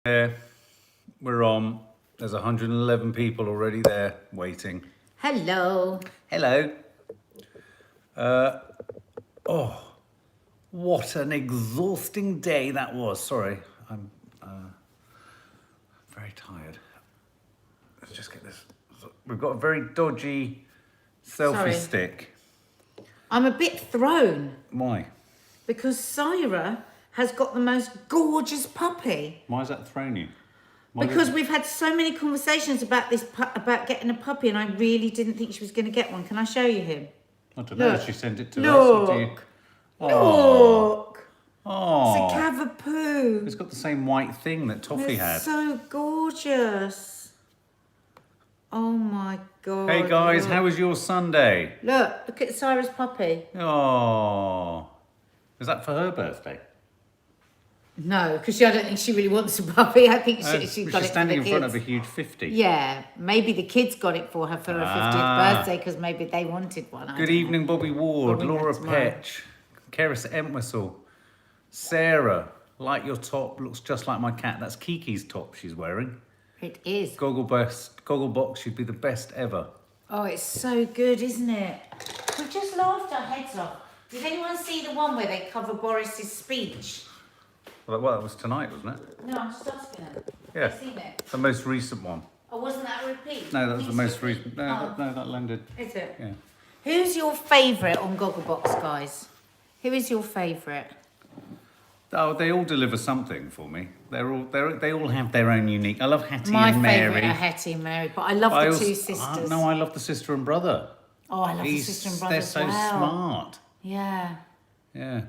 There, we're on. There's 111 people already there waiting. Hello. Hello. Oh, what an exhausting day that was. Sorry, I'm very tired. Let's just get this. We've got a very dodgy selfie Sorry. stick. I'm a bit thrown Why? because Syra has got the most gorgeous puppy. Why has that thrown you? Why Because we've had so many conversations about about getting a puppy, and I really didn't think she was going to get one. Can I show you him? I don't know. Look. She sent it to us. Or do you... Look. Oh. Look. Oh. It's a cavapoo. It's got the same white thing that Toffee had. It's so gorgeous. Oh my God. Hey guys, look. how was your Sunday? Look at Syra's puppy. Oh, is that for her birthday? No, because I don't think she really wants a puppy. I think she got She's it for standing the in front kids. of a huge 50. Yeah, maybe the kids got it for her for her 50th birthday because maybe they wanted one. Good evening, Bobby Ward, Bobby Laura Ward's mine. Petch, Keris Entwistle, Sarah. Like your top, looks just like my cat. That's Kiki's top she's wearing. It is. Gogglebox should be the best ever. Oh, it's so good, isn't it? We've just laughed our heads off. Did anyone see the one where they cover Boris's speech? Well, that was tonight, wasn't it? No, I'm just asking them. Yeah. Have you seen it? The most recent one. Oh, wasn't that a repeat? No, that was the Please most repeat. recent. No, that landed. Is it? Yeah. Who's your favourite on Gogglebox, guys? Who is your favourite? Oh, they all deliver something for me. They all have their own unique. I love Hattie My and Mary. favourite are Hetty and Mary, but I love the two sisters. No, I love the sister and brother. Oh, I love the sister and brother They're as so well. smart. Yeah. Yeah,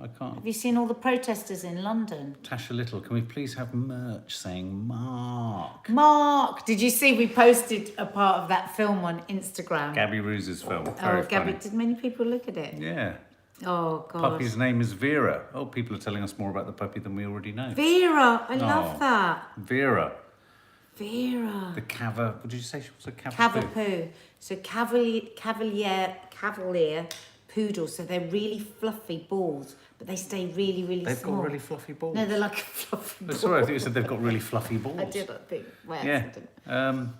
I can't. Have you seen all the protesters in London? Tasha Little, can we please have merch saying Mark? Mark, did you see we posted a part of that film on Instagram? Gabby Roos's film. Very Gabby, funny. did many people look at it? Yeah. Oh, God. Puppy's name is Vera. Oh, people are telling us more about the puppy than we already know. Vera, I love that. Vera. Vera. The Cava. What did you say she was a Cavapoo? Cavapoo. So Cavalier poodle. So they're really fluffy balls, but they stay really, really They've small. got really fluffy balls. No, they're like a fluffy ball. Sorry, I think you said they've got really fluffy balls. I did, I think. By Yeah. accident.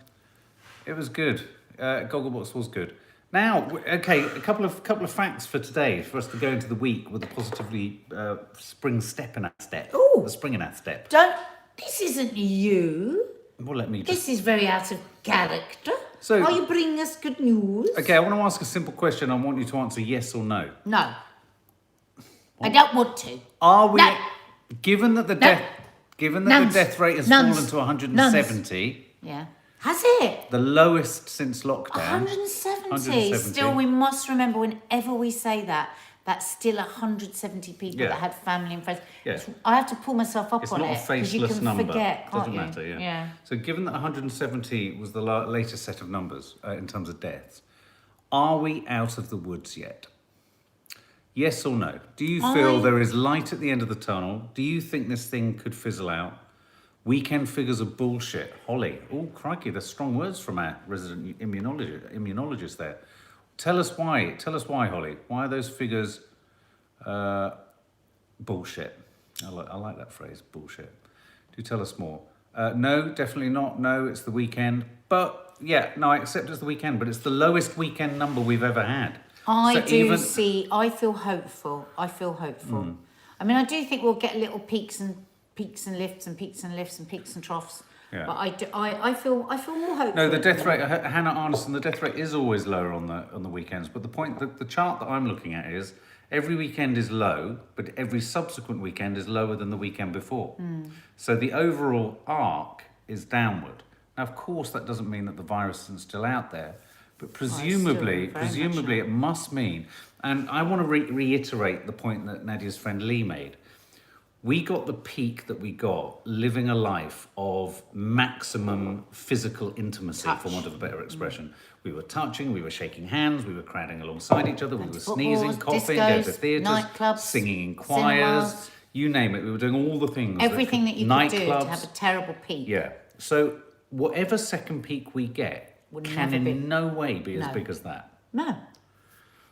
It was good. Gogglebox was good. Now, okay, a couple of facts for today for us to go into the week with a positively spring step in our step. Ooh. The spring in our step. This isn't you. Well, let me just. This is very out of character. So- Are you bringing us good news? Okay, I want to ask a simple question. I want you to answer yes or no. No. I don't want to. Are we, No. given that the No. the death rate has Nuns. fallen to 170, Yeah. Has it? the lowest since lockdown. 170. 170. Still, we must remember whenever we say that, that's still 170 people Yeah. that had family and friends. Yeah. I have to pull myself up It's on not a it because you faceless can number. forget, can't Doesn't you? matter, yeah. Yeah. So given that 170 was the latest set of numbers in terms of deaths, are we out of the woods yet? Yes or no? Do you feel there is light at the end of the tunnel? Do you think this thing could fizzle out? Weekend figures are bullshit. Holly. Oh, crikey, there's strong words from our resident immunologist there. Tell us why. Tell us why, Holly. Why are those figures bullshit? I like that phrase, bullshit. Do tell us more. No, definitely not. No, it's the weekend. But, yeah, no, I accept it's the weekend, but it's the lowest weekend number we've ever had. I feel hopeful. I mean, I do think we'll get little peaks and lifts and peaks and lifts and peaks and troughs. Yeah. But I feel more hopeful. No, the death rate, Hannah Arneson, the death rate is always lower on the weekends. But the point, the chart that I'm looking at is every weekend is low, but every subsequent weekend is lower than the weekend before. So the overall arc is downward. Now, of course, that doesn't mean that the virus isn't still out there, but presumably it must mean, and I want to reiterate the point that Nadia's friend Lee made. We got the peak that we got living a life of maximum physical intimacy, for want of a better expression. We were touching, we were shaking hands, we were crowding alongside each other, we were sneezing, coughing, going to theatres, nightclubs, singing in choirs, cinemas. You name it. We were doing all the things. Everything that you could do to nightclubs. have a terrible peak. Yeah. So whatever second peak we get can in no way be as big as that. No.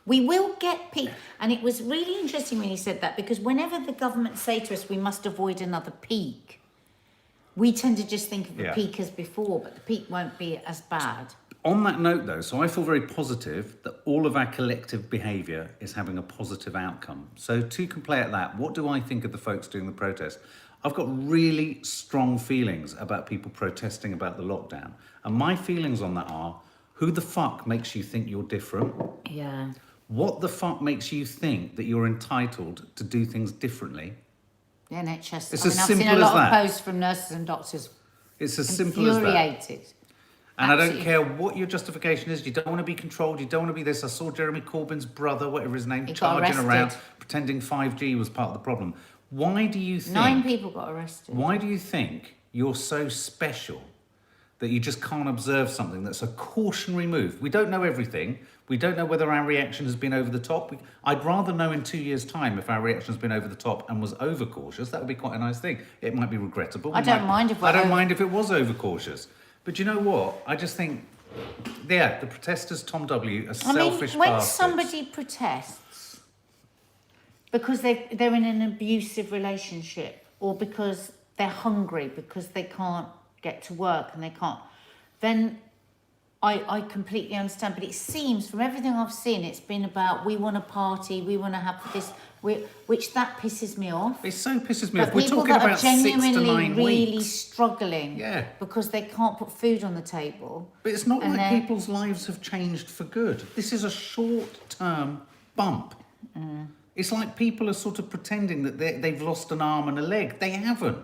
We will get peak. And it was really interesting when you said that, because whenever the government say to us we must avoid another peak, we tend to just think of the Yeah. peak as before, but the peak won't be as bad. On that note, though, so I feel very positive that all of our collective behaviour is having a positive outcome. So to play at that, what do I think of the folks doing the protest? I've got really strong feelings about people protesting about the lockdown. And my feelings on that are, who the fuck makes you think you're different? Yeah. What the fuck makes you think that you're entitled to do things differently? The NHS. It's I as mean, I've seen simple a as lot that. of posts from nurses and doctors It's as simple as that. infuriated. And I don't Absolutely. care what your justification is. You don't want to be controlled. You don't want to be this. I saw Jeremy Corbyn's brother, whatever his name, He got charging arrested. around, pretending 5G was part of the problem. Why do you think... 9 people got arrested. Why do you think you're so special that you just can't observe something that's a cautionary move? We don't know everything. We don't know whether our reaction has been over the top. I'd rather know in 2 years' time if our reaction has been over the top and was overcautious. That would be quite a nice thing. It might be regrettable. I don't mind if we're I don't over- mind if it was overcautious. But you know what? I just think, yeah, the protesters, Tom W, are selfish when bastards. somebody protests because they're in an abusive relationship, or because they're hungry, because they can't get to work and they can't, then I completely understand. But it seems from everything I've seen, it's been about, we want to party, we want to have this, which that pisses me off. It so pisses me But off. We're people talking that are about 6 to genuinely 9 really weeks. struggling Yeah. because they can't put food on the table. But it's not And like then- people's lives have changed for good. This is a short-term bump. It's like people are sort of pretending that they've lost an arm and a leg. They haven't.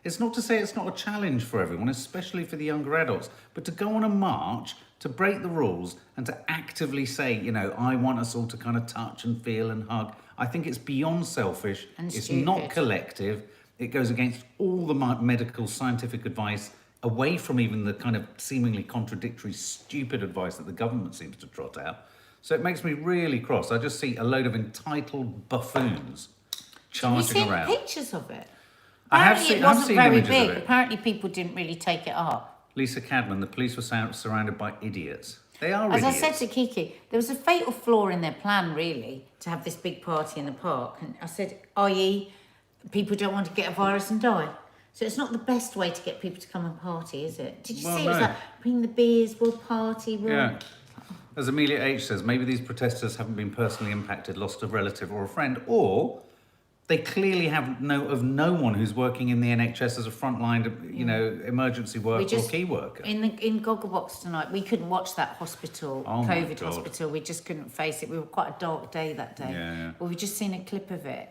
It's not to say it's not a challenge for everyone, especially for the younger adults, but to go on a march, to break the rules and to actively say, you know, I want us all to kind of touch and feel and hug. I think it's beyond selfish. And it's stupid. not collective. It goes against all the medical scientific advice, away from even the kind of seemingly contradictory, stupid advice that the government seems to trot out. So it makes me really cross. I just see a load of entitled buffoons Have you charging seen around. pictures of it? I have Apparently seen- it I've wasn't seen very images of big. it. Apparently people didn't really take it up. Lisa Cadman, the police were surrounded by idiots. They are As idiots. I said to Kiki, there was a fatal flaw in their plan, really, to have this big party in the park. And I said, i.e., people don't want to get a virus and die. So it's not the best way to get people to come and party, is it? Did you Well, see? It was no. like, bring the beers, we'll party, we'll... Yeah. As Amelia H says, maybe these protesters haven't been personally impacted, lost a relative or a friend, or they clearly have no one who's working in the NHS as a frontline, you know, emergency worker or key worker. In Gogglebox tonight, we couldn't watch that hospital, Oh my COVID God. hospital. We just couldn't face it. We were quite a dark day that day. Yeah. But we've just seen a clip of it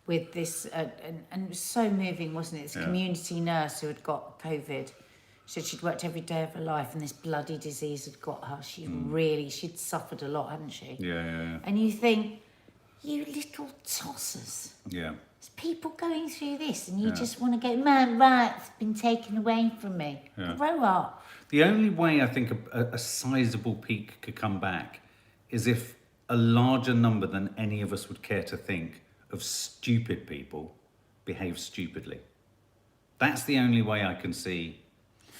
with this, and it was so moving, wasn't it? This community nurse who had got COVID. She said she'd worked every day of her life and this bloody disease had got her. She'd suffered a lot, hadn't she? Yeah. And you think, you little tossers. Yeah. There's people going through this and you just want to go, my right's been taken away from me. Yeah. Grow up. The only way I think a sizable peak could come back is if a larger number than any of us would care to think of stupid people behave stupidly. That's the only way I can see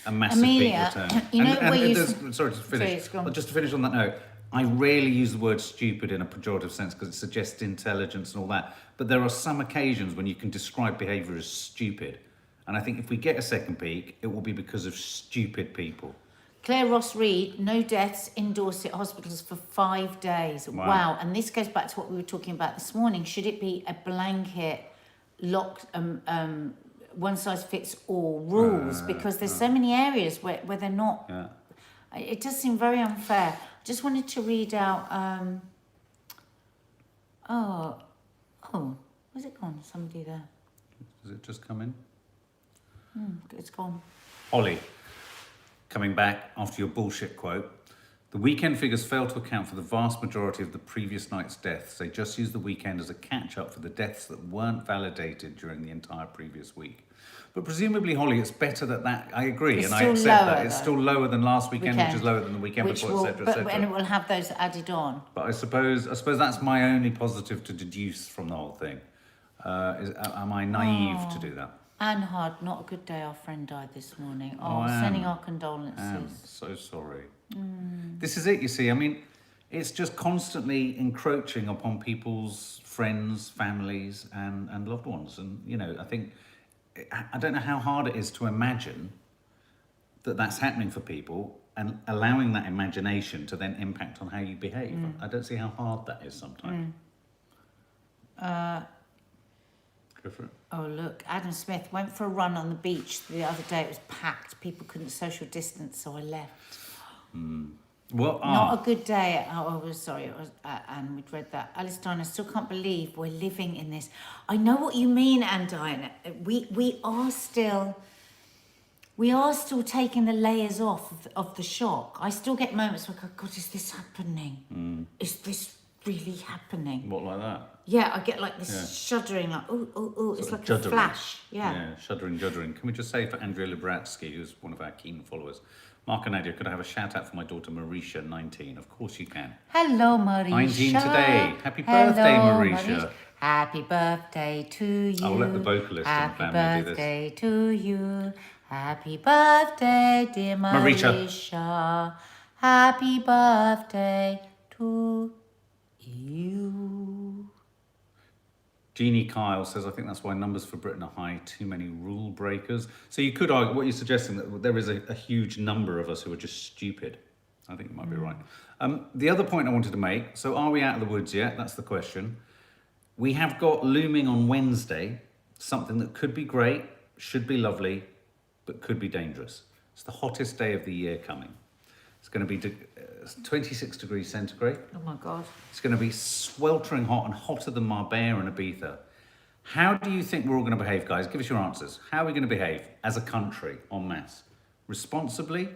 a massive Amelia, peak return. you know where you... Sorry to finish. it's gone. Just to finish on that note, I rarely use the word stupid in a pejorative sense because it suggests intelligence and all that. But there are some occasions when you can describe behaviour as stupid. And I think if we get a second peak, it will be because of stupid people. Clare Ross Reid, no deaths in Dorset hospitals for 5 days. Wow. And this goes back to what we were talking about this morning. Should it be a blanket locked, one-size-fits-all rules? Because there's so many areas where they're not... Yeah. It does seem very unfair. Just wanted to read out... where's it gone? Somebody there. Does it just come in? It's gone. Ollie, coming back after your bullshit quote. The weekend figures fail to account for the vast majority of the previous night's deaths. They just used the weekend as a catch-up for the deaths that weren't validated during the entire previous week. But presumably, Holly, it's better that I agree, It's and I still accept lower, that. It's though. still lower than last weekend, which is lower than the weekend Which before, will, etc., but, and it etc. will have those added on. But I suppose that's my only positive to deduce from the whole thing. Am I naive to do that? Anne Hard, not a good day. Our friend died this morning. Anne. Sending our condolences. I'm so sorry. This is it, you see. I mean, it's just constantly encroaching upon people's friends, families, and loved ones. And, you know, I think I don't know how hard it is to imagine that that's happening for people and allowing that imagination to then impact on how you behave. I don't see how hard that is sometimes. Go for it. Oh, look, Adam Smith went for a run on the beach the other day. It was packed. People couldn't social distance, so I left. Well, Not a good day. Sorry, it was, and we'd read that. Alistair, I still can't believe we're living in this. I know what you mean, Anne-Diana. We are still taking the layers off of the shock. I still get moments where I go, God, is this happening? Is this really happening? What, like that? Yeah, I get like this shuddering, like, oh, it's like a flash. Yeah, shuddering. Can we just say for Andrea Libratsky, who's one of our keen followers, Mark and Nadia, could I have a shout out for my daughter Marisha, 19? Of course you can. Hello, Marisha. 19 today. Happy birthday, Marisha. Happy birthday to you. I'll let the vocalist in the family do this. Happy birthday to you. Happy birthday, dear Marisha. Happy birthday to you. Jeannie Kyle says, I think that's why numbers for Britain are high, too many rule breakers. So you could argue, what you're suggesting, that there is a huge number of us who are just stupid. I think you might be right. The other point I wanted to make, so are we out of the woods yet? That's the question. We have got looming on Wednesday something that could be great, should be lovely, but could be dangerous. It's the hottest day of the year coming. It's going to be 26 degrees centigrade. Oh my God. It's going to be sweltering hot and hotter than Marbella and Ibiza. How do you think we're all going to behave, guys? Give us your answers. How are we going to behave as a country en masse? Responsibly? Do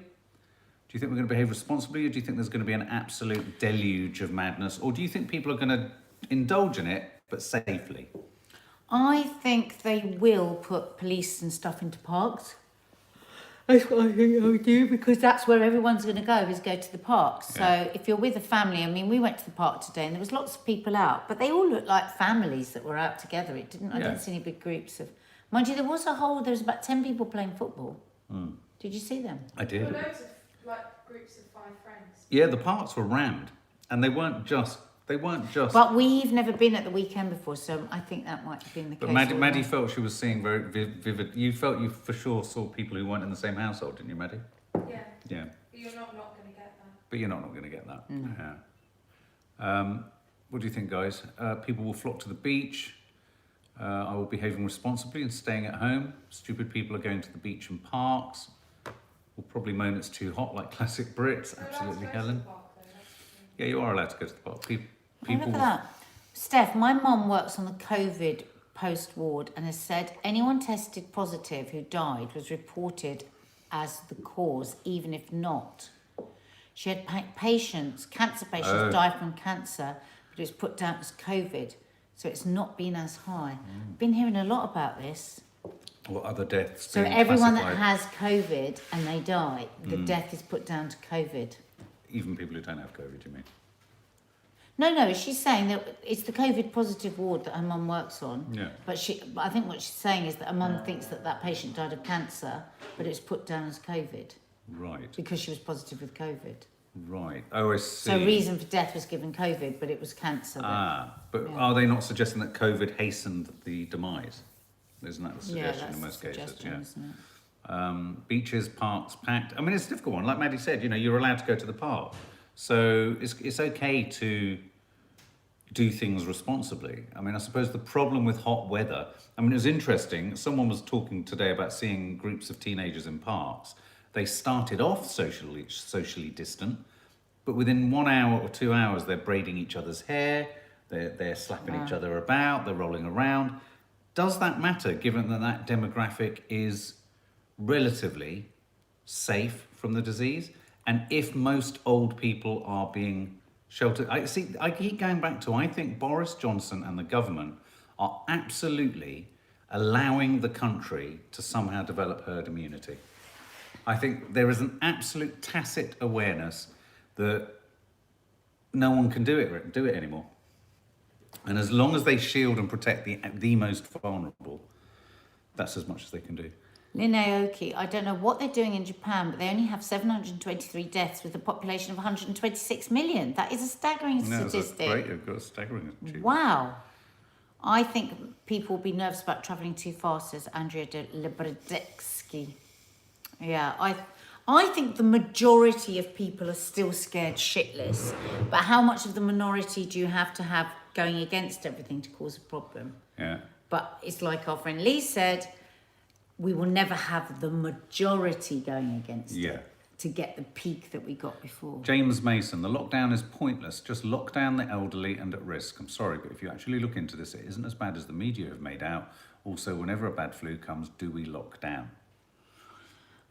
you think we're going to behave responsibly, or do you think there's going to be an absolute deluge of madness? Or do you think people are going to indulge in it, but safely? I think they will put police and stuff into parks. That's what I think they'll do, because that's where everyone's going to go to the park. So if you're with a family, I mean, we went to the park today and there was lots of people out, but they all looked like families that were out together. I didn't see any big groups of... Mind you, there was about 10 people playing football. Did you see them? I did. There were loads of groups of 5 friends. Yeah, the parks were rammed, and they weren't just... But we've never been at the weekend before, so I think that might have been the case. But Maddie felt she was seeing very vivid... You felt you for sure saw people who weren't in the same household, didn't you, Maddie? Yeah. Yeah. But you're not going to get that. But you're not going to get that. Yeah. What do you think, guys? People will flock to the beach. I will be behaving responsibly and staying at home. Stupid people are going to the beach and parks. We'll probably moan it's too hot, like classic Brits. Absolutely, Helen. Yeah, you are allowed to go to the park. People. Look at that. Steph, my mum works on the COVID post ward and has said anyone tested positive who died was reported as the cause, even if not. She had cancer patients die from cancer, but it was put down as COVID, so it's not been as high. Been hearing a lot about this. What other deaths? So everyone that has COVID and they die, the death is put down to COVID. Even people who don't have COVID, you mean? No, she's saying that it's the COVID positive ward that her mum works on. Yeah. But I think what she's saying is that her mum thinks that patient died of cancer, but it's put down as COVID. Right. Because she was positive with COVID. Right. Oh, I see. So reason for death was given COVID, but it was cancer. But are they not suggesting that COVID hastened the demise? Isn't that the suggestion in most cases? Yeah. Isn't it? Beaches, parks, packed. I mean, it's a difficult one. Like Maddie said, you're allowed to go to the park. So it's okay to do things responsibly. I mean, I suppose the problem with hot weather, I mean, it was interesting. Someone was talking today about seeing groups of teenagers in parks. They started off socially distant, but within 1 hour or 2 hours, they're braiding each other's hair, they're slapping each other about, they're rolling around. Does that matter, given that demographic is relatively safe from the disease? And if most old people are being sheltered, I keep going back to, I think Boris Johnson and the government are absolutely allowing the country to somehow develop herd immunity. I think there is an absolute tacit awareness that no one can do it anymore. And as long as they shield and protect the most vulnerable, that's as much as they can do. Lynn Aoki, I don't know what they're doing in Japan, but they only have 723 deaths with a population of 126 million. That is a staggering statistic. That's great. You've got a staggering achievement. Wow. I think people will be nervous about travelling too fast, says Andrea de Lebredeski. Yeah, I think the majority of people are still scared shitless. But how much of the minority do you have to have going against everything to cause a problem? Yeah. But it's like our friend Lee said, we will never have the majority going against it to get the peak that we got before. James Mason, the lockdown is pointless. Just lock down the elderly and at risk. I'm sorry, but if you actually look into this, it isn't as bad as the media have made out. Also, whenever a bad flu comes, do we lock down?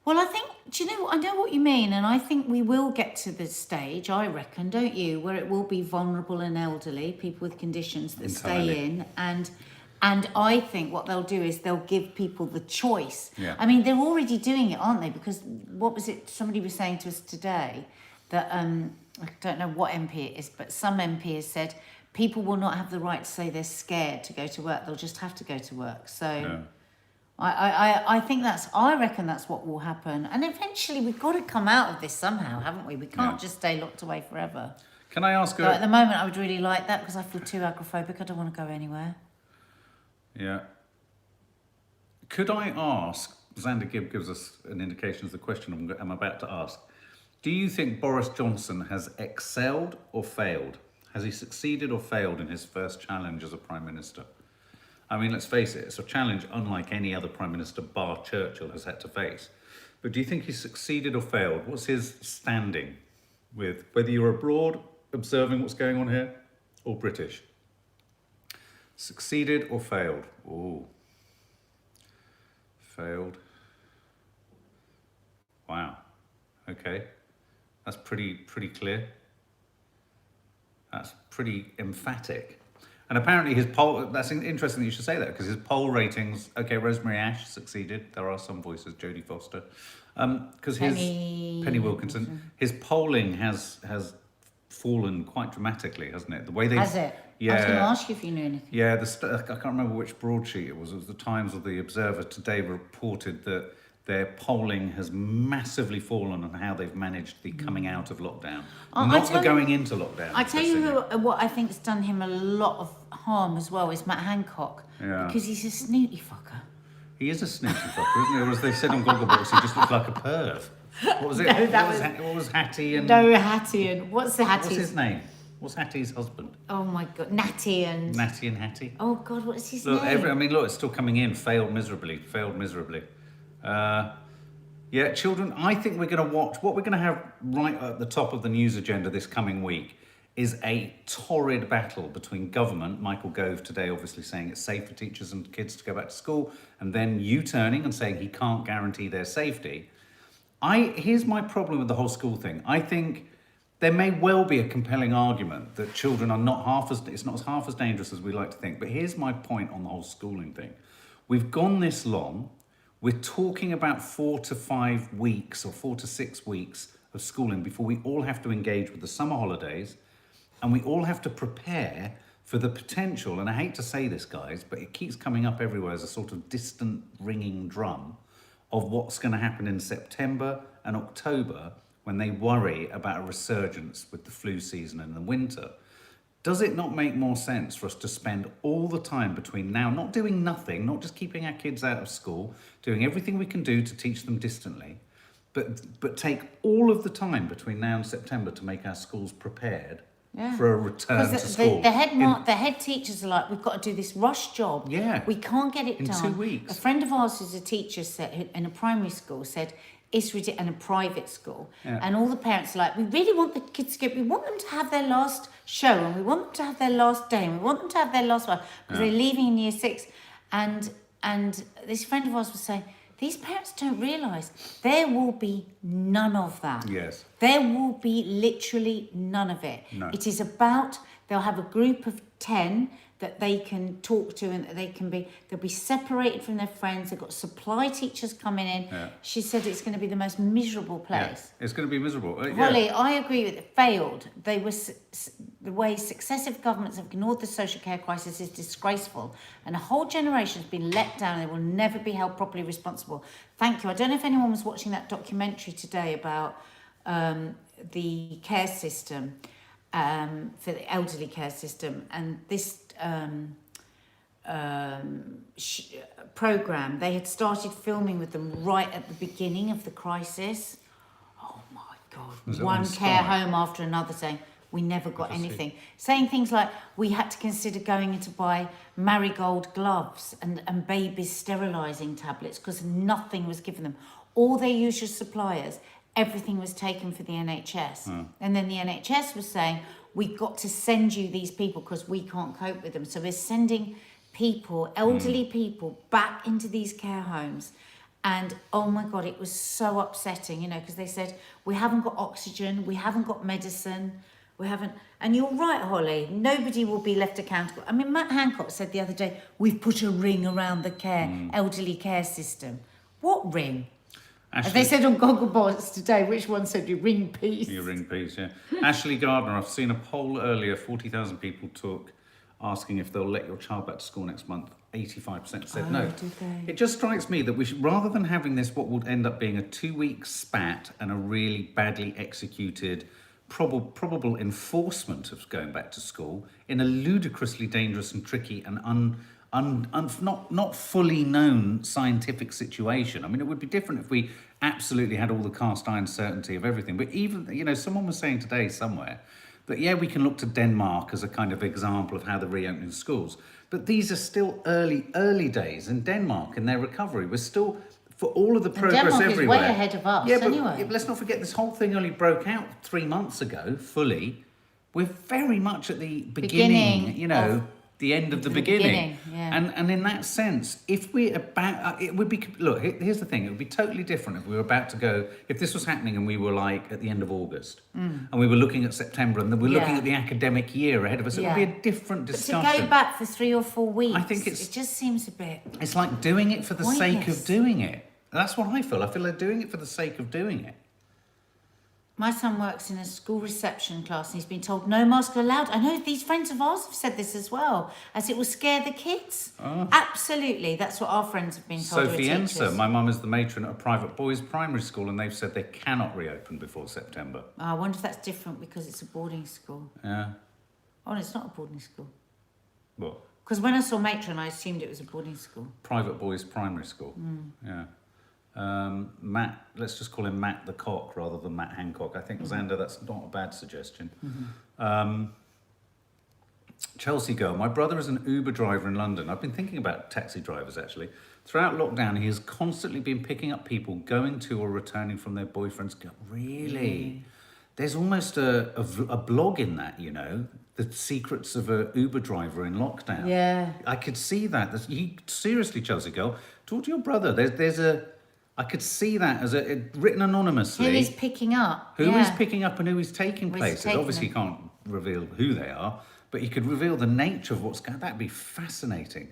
Well, I think, do you know what? I know what you mean, and I think we will get to the stage, I reckon, don't you, where it will be vulnerable and elderly, people with conditions that stay in, and I think what they'll do is they'll give people the choice. Yeah. I mean, they're already doing it, aren't they? Because what was it, somebody was saying to us today, that, I don't know what MP it is, but some MP has said, people will not have the right to say they're scared to go to work, they'll just have to go to work, so... Yeah. I think I reckon that's what will happen. And eventually we've got to come out of this somehow, haven't we? We can't just stay locked away forever. Can I ask But at the moment I would really like that because I feel too agoraphobic. I don't want to go anywhere. Yeah. Could I ask, Xander Gibb gives us an indication of the question I'm about to ask. Do you think Boris Johnson has excelled or failed? Has he succeeded or failed in his first challenge as a Prime Minister? I mean, let's face it, it's a challenge unlike any other Prime Minister bar Churchill has had to face. But do you think he's succeeded or failed? What's his standing with whether you're abroad observing what's going on here or British? Succeeded or failed? Oh, failed. Wow. Okay. That's pretty clear. That's pretty emphatic. And apparently his poll, that's interesting that you should say that, because his poll ratings, okay, Rosemary Ash succeeded. There are some voices, Jodie Foster. Because Penny Wilkinson, his polling has fallen quite dramatically, hasn't it? The way they... Has it? Yeah. I was going to ask you if you knew anything. Yeah, I can't remember which broadsheet it was. It was the Times or the Observer today reported that their polling has massively fallen on how they've managed the coming out of lockdown. Not the going into lockdown. I tell you what I think's done him a lot of harm as well is Matt Hancock. Yeah. Because he's a snooty fucker. He is a snooty fucker, isn't he? Or as they said on Gogglebox, he just looked like a perv. What was it? No, what was Hattie and... No, Hattie and... What's the Hattie's? What's his name? What's Hattie's husband? Oh my God, Natty and... Natty and Hattie. Oh God, what's his Look, name? look, it's still coming in. Failed miserably. Yeah, children, I think we're going to watch... What we're going to have right at the top of the news agenda this coming week is a torrid battle between government, Michael Gove today obviously saying it's safe for teachers and kids to go back to school, and then U-turning and saying he can't guarantee their safety. Here's my problem with the whole school thing. I think there may well be a compelling argument that children are not it's not half as dangerous as we like to think. But here's my point on the whole schooling thing. We've gone this long. We're talking about 4 to 5 weeks or 4 to 6 weeks of schooling before we all have to engage with the summer holidays, and we all have to prepare for the potential, and I hate to say this, guys, but it keeps coming up everywhere as a sort of distant ringing drum of what's going to happen in September and October when they worry about a resurgence with the flu season in the winter. Does it not make more sense for us to spend all the time between now, not doing nothing, not just keeping our kids out of school, doing everything we can do to teach them distantly, but take all of the time between now and September to make our schools prepared for a return to school? The head teachers are like, we've got to do this rush job. Yeah. We can't get it done. In 2 weeks. A friend of ours who's a teacher said, in a primary school said, it's ridiculous, and a private school. Yeah. And all the parents are like, we really want the kids to go, we want them to have their last show, and we want them to have their last day, and we want them to have their last one, because they're leaving in year 6. And this friend of ours was saying, these parents don't realise there will be none of that. Yes. There will be literally none of it. No. It is about, they'll have a group of 10 that they can talk to, and that they'll be separated from their friends. They've got supply teachers coming in. Yeah. She said it's going to be the most miserable place. Yeah. It's going to be miserable. Holly, I agree with it. Failed. They were the way successive governments have ignored the social care crisis is disgraceful, and a whole generation has been let down. And they will never be held properly responsible. Thank you. I don't know if anyone was watching that documentary today about the care system, for the elderly care system, and this program. They had started filming with them right at the beginning of the crisis. Oh my Was God! it One on care Sky? home after another saying we never got Interesting. anything. Saying things like we had to consider going in to buy marigold gloves and babies sterilising tablets because nothing was given them. All their usual suppliers, everything was taken for the NHS. And then the NHS was saying, we've got to send you these people because we can't cope with them. So we're sending people, elderly people, back into these care homes. And oh my God, it was so upsetting, you know, because they said, we haven't got oxygen, we haven't got medicine, we haven't. And you're right, Holly, nobody will be left accountable. I mean, Matt Hancock said the other day, we've put a ring around the elderly care system. What ring? As they said on Gogglebox today, which one said you ring peace? You ring peace, yeah. Ashley Gardner, I've seen a poll earlier, 40,000 people took, asking if they'll let your child back to school next month. 85% said no. Did they? It just strikes me that we should, rather than having this, what would end up being a 2-week spat and a really badly executed probable enforcement of going back to school in a ludicrously dangerous and tricky and not fully known scientific situation. I mean, it would be different if we absolutely had all the cast iron certainty of everything. But even, you know, someone was saying today somewhere that, yeah, we can look to Denmark as a kind of example of how they're reopening schools. But these are still early days in Denmark in their recovery. We're still, for all of the progress Denmark everywhere. is way ahead of us, yeah, but anyway. let's not forget this whole thing only broke out 3 months ago, fully. We're very much at the beginning, you know, the end of the beginning. Yeah. And in that sense, if we're about, it would be, look, here's the thing, it would be totally different if we were about to go, if this was happening and we were like at the end of August and we were looking at September and then we're looking at the academic year ahead of us, it would be a different discussion. But to go back for 3 or 4 weeks, I think it just seems a bit... It's like doing it for the sake of pointless. doing it. That's what I feel. I feel like doing it for the sake of doing it. My son works in a school reception class and he's been told no mask allowed. I know these friends of ours have said this as well, as it will scare the kids. Oh. Absolutely, that's what our friends have been told. Sophie Enser, my mum is the matron at a private boys' primary school and they've said they cannot reopen before September. Oh, I wonder if that's different because it's a boarding school. Yeah. Oh, no, it's not a boarding school. What? Because when I saw matron, I assumed it was a boarding school. Private boys' primary school. Yeah. Matt, let's just call him Matt the Cock rather than Matt Hancock. I think, Xander, that's not a bad suggestion. Chelsea girl, my brother is an Uber driver in London. I've been thinking about taxi drivers, actually. Throughout lockdown, he has constantly been picking up people going to or returning from their boyfriends. Really? There's almost a blog in that, you know, the secrets of a Uber driver in lockdown. Yeah. I could see that. Seriously, Chelsea girl, talk to your brother. I could see that as written anonymously. Who he's picking up. Who he's picking up and who he's taking Where's places. taking Obviously, them? you can't reveal who they are, but you could reveal the nature of what's going. That'd be fascinating.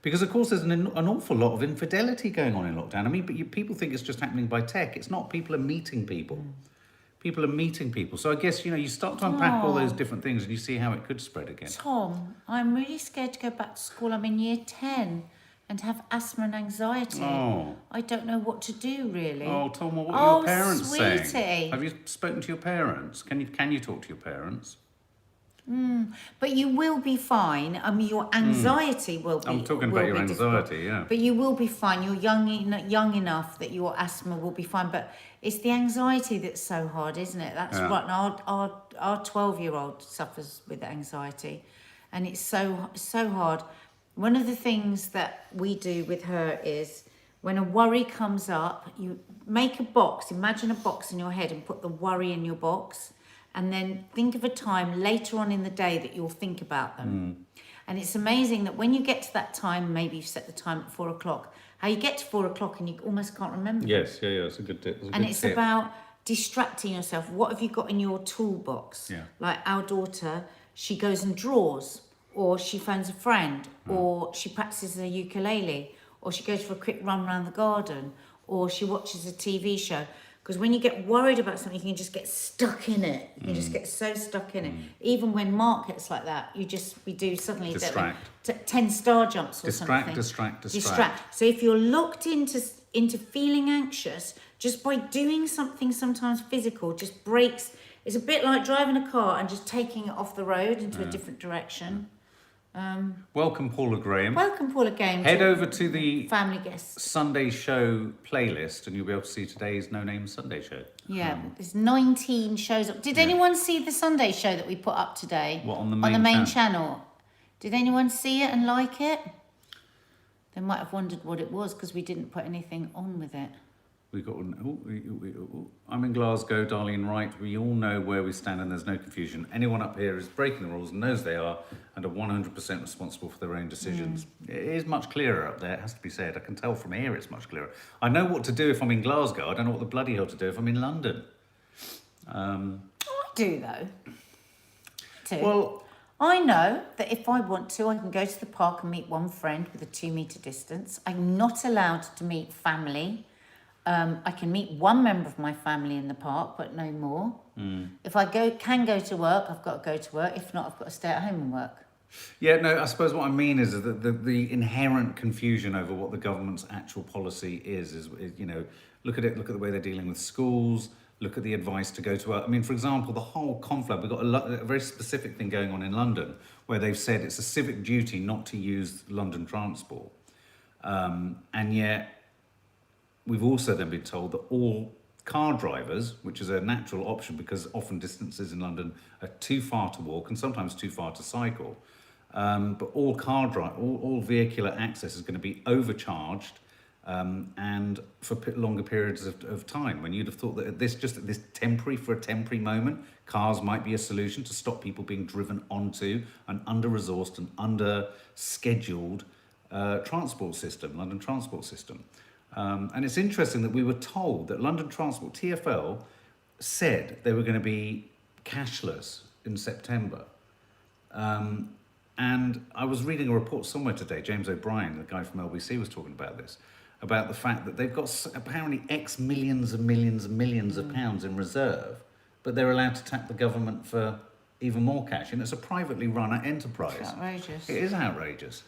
Because, of course, there's an awful lot of infidelity going on in lockdown. I mean, but people think it's just happening by tech. It's not. People are meeting people. People are meeting people. So I guess, you know, you start to unpack all those different things and you see how it could spread again. Tom, I'm really scared to go back to school. I'm in year 10 and have asthma and anxiety. Oh. I don't know what to do, really. Oh, Tom, what are your parents sweetie. saying? Have you spoken to your parents? Can you talk to your parents? But you will be fine. I mean, your anxiety will be. I'm talking about your anxiety, yeah. But you will be fine. You're young enough that your asthma will be fine. But it's the anxiety that's so hard, isn't it? That's right. And our 12-year-old suffers with anxiety, and it's so hard. One of the things that we do with her is when a worry comes up, you make a box. Imagine a box in your head and put the worry in your box. And then think of a time later on in the day that you'll think about them. And it's amazing that when you get to that time, maybe you've set the time at 4 o'clock, how you get to 4 o'clock and you almost can't remember. Yes, yeah, it's a good tip. And it's about distracting yourself. What have you got in your toolbox? Yeah. Like our daughter, she goes and draws, or she phones a friend, or she practices a ukulele, or she goes for a quick run around the garden, or she watches a TV show. Because when you get worried about something, you can just get stuck in it. You can just get so stuck in it. Even when Mark gets like that, we do suddenly Distract. 10 star jumps or something. Distract. So if you're locked into feeling anxious, just by doing something sometimes physical, just breaks. It's a bit like driving a car and just taking it off the road into a different direction. Welcome, Paula Graham. Welcome, Paula Game. Head over to the family guests. Sunday show playlist and you'll be able to see today's No Name Sunday show. Yeah, there's 19 shows up. Did anyone see the Sunday show that we put up today? What, on the main channel? Did anyone see it and like it? They might have wondered what it was because we didn't put anything on with it. We got. I'm in Glasgow, Darlene Wright. We all know where we stand, and there's no confusion. Anyone up here is breaking the rules and knows they are, and are 100% responsible for their own decisions. It is much clearer up there. It has to be said. I can tell from here it's much clearer. I know what to do if I'm in Glasgow. I don't know what the bloody hell to do if I'm in London. I do though. Well, I know that if I want to, I can go to the park and meet one friend with a 2 metre distance. I'm not allowed to meet family. I can meet one member of my family in the park, but no more. If I can go to work, I've got to go to work. If not, I've got to stay at home and work. yeah, no, I suppose what I mean is that the inherent confusion over what the government's actual policy is, you know, look at the way they're dealing with schools, look at the advice to go to work. I mean, for example, the whole conflict, we've got a very specific thing going on in London where they've said it's a civic duty not to use London transport. And yet, we've also then been told that all car drivers, which is a natural option because often distances in London are too far to walk and sometimes too far to cycle, but all vehicular access is going to be overcharged and for longer periods of time. When you'd have thought that this temporary moment, cars might be a solution to stop people being driven onto an under-resourced and under-scheduled transport system, London transport system. And it's interesting that we were told that London Transport, TfL, said they were going to be cashless in September. And I was reading a report somewhere today, James O'Brien, the guy from LBC, was talking about this, about the fact that they've got apparently X millions and millions and millions of pounds in reserve, but they're allowed to tap the government for even more cash. And it's a privately run enterprise. It's outrageous. It is outrageous.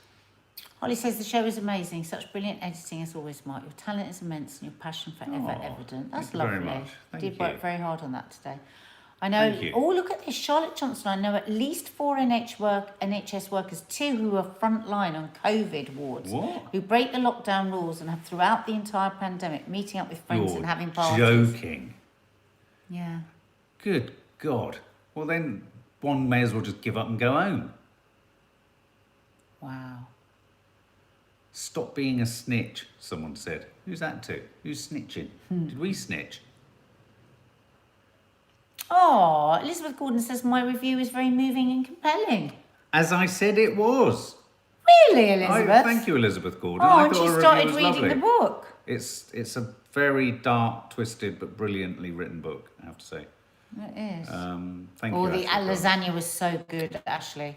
Holly says the show is amazing. Such brilliant editing as always, Mark. Your talent is immense and your passion forever evident. That's thank you lovely. very much. Thank Did you. work very hard on that today. I know. Thank you. Oh, look at this. Charlotte Johnson. I know at least 4 NHS workers, 2 who are frontline on COVID wards, What? who break the lockdown rules and have throughout the entire pandemic meeting up with friends You're and having parties. joking. Yeah. Good God. Well, then one may as well just give up and go home. Wow. Stop being a snitch, someone said. Who's that to? Who's snitching? Did we snitch? Oh, Elizabeth Gordon says my review is very moving and compelling. As I said it was. Really, Elizabeth? Thank you, Elizabeth Gordon. Oh, I and thought she her review started was reading lovely. the book. It's a very dark, twisted, but brilliantly written book, I have to say. It is. Thank Oh, you. the Ashley, for- lasagna was so good, Ashley.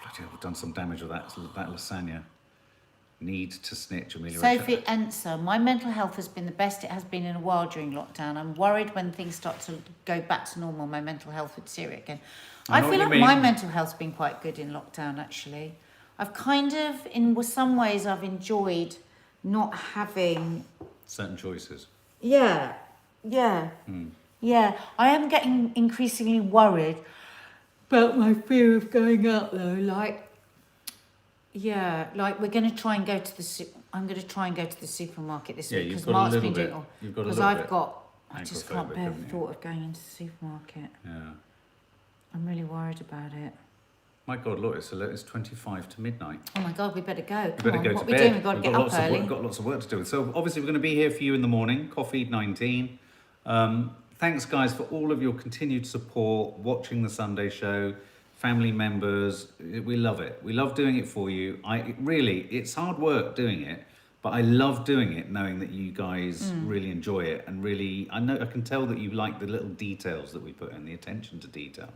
Bloody hell, we've done some damage with that lasagna. Need to snitch, Amelia. Sophie Enser, my mental health has been the best it has been in a while during lockdown. I'm worried when things start to go back to normal, my mental health would deteriorate again. I I know feel what like you my mean. mental health's been quite good in lockdown, actually. I've kind of, in some ways, I've enjoyed not having... Certain choices. Yeah. I am getting increasingly worried about my fear of going out, though. Like we're going to try and go to I'm going to try and go to the supermarket this Yeah, week you've because got a Mark's little been doing bit- it all. you've got a Because little bit I just can't agoraphobic, bear the haven't you? thought of going into the supermarket. Yeah. I'm really worried about it. My God, look, it's 25 to midnight. Oh my God, we better go. We Come better on, go what to we bed. doing? We've got to We've get got up lots of early. work, got lots of work to do. So obviously we're going to be here for you in the morning, Coffee 19. Thanks guys for all of your continued support, watching the Sunday show, family members. We love it. We love doing it for you. It's hard work doing it, but I love doing it knowing that you guys really enjoy it and really, I can tell that you like the little details that we put in, the attention to detail.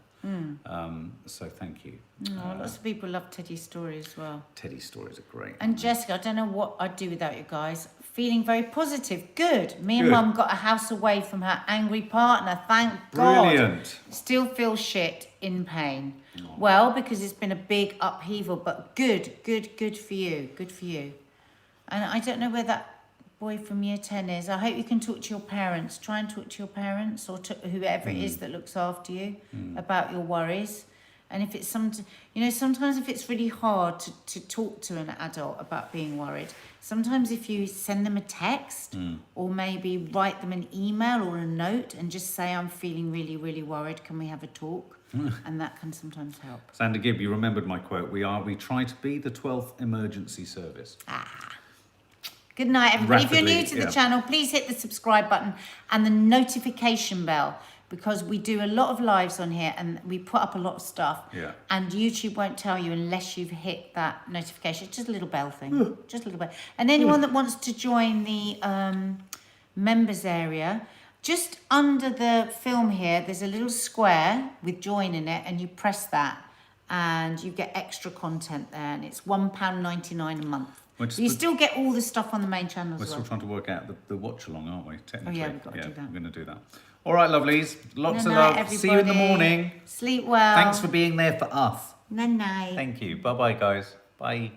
So thank you. Oh, lots of people love Teddy's story as well. Teddy's stories are great. And Jessica, I don't know what I'd do without you guys. Feeling very positive. Good. Me and Good. Mum got a house away from her angry partner. Thank God. Brilliant. Still feel shit, in pain. Well, because it's been a big upheaval, but good for you. Good for you. And I don't know where that boy from year 10 is. I hope you can talk to your parents. Try and talk to your parents or to whoever it is that looks after you about your worries. And if it's sometimes if it's really hard to talk to an adult about being worried, sometimes if you send them a text or maybe write them an email or a note and just say, I'm feeling really, really worried, can we have a talk? And that can sometimes help. Sandra Gibb, you remembered my quote. We try to be the 12th emergency service. Good night, everybody. If you're new to Rapidly, the channel, please hit the subscribe button and the notification bell, because we do a lot of lives on here and we put up a lot of stuff. Yeah. And YouTube won't tell you unless you've hit that notification. It's just a little bell thing. Just a little bell. And anyone that wants to join the members area, just under the film here, there's a little square with join in it, and you press that and you get extra content there, and it's £1.99 a month. You still get all the stuff on the main channel as We're well. still trying to work out the watch along, aren't we? Technically. Oh yeah, we've got to do that. We're going to do that. All right, lovelies. Lots of Night, love. everybody. See you in the morning. Sleep well. Thanks for being there for us. Night. Thank you. Bye-bye, guys. Bye.